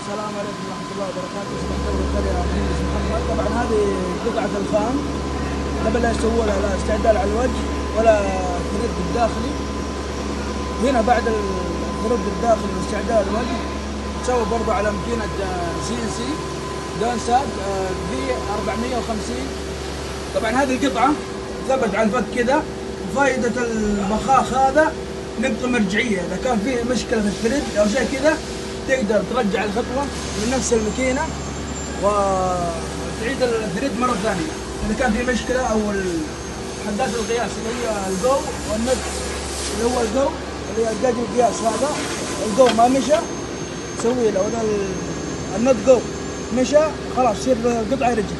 السلام عليكم ورحمة الله وبركاته. اسمي عبد القرية مهندس محمد. طبعا هذه قطعة الخام قبل لا يسووا لها لا استعدال على الوجه ولا الثريد الداخلي. هنا بعد الثريد الداخلي واستعدال الوجه تسوي برضه على ماكينة CNC دون ساد في 450. طبعا هذه القطعة ثبت على الفك كذا. فائدة البخاخ هذا نقطة مرجعية، إذا كان فيه مشكلة في الثريد أو شيء كذا تقدر ترجع الخطوة من نفس الماكينة وتعيد الثريد مرة ثانية. إذا كان في مشكلة أو حدات القياس اللي هي الجو والنت اللي هو الجو اللي هي الجاج القياس هذا الجو ما مشى تسوي له، النت جو مشى خلاص يصير القطعة يرجع.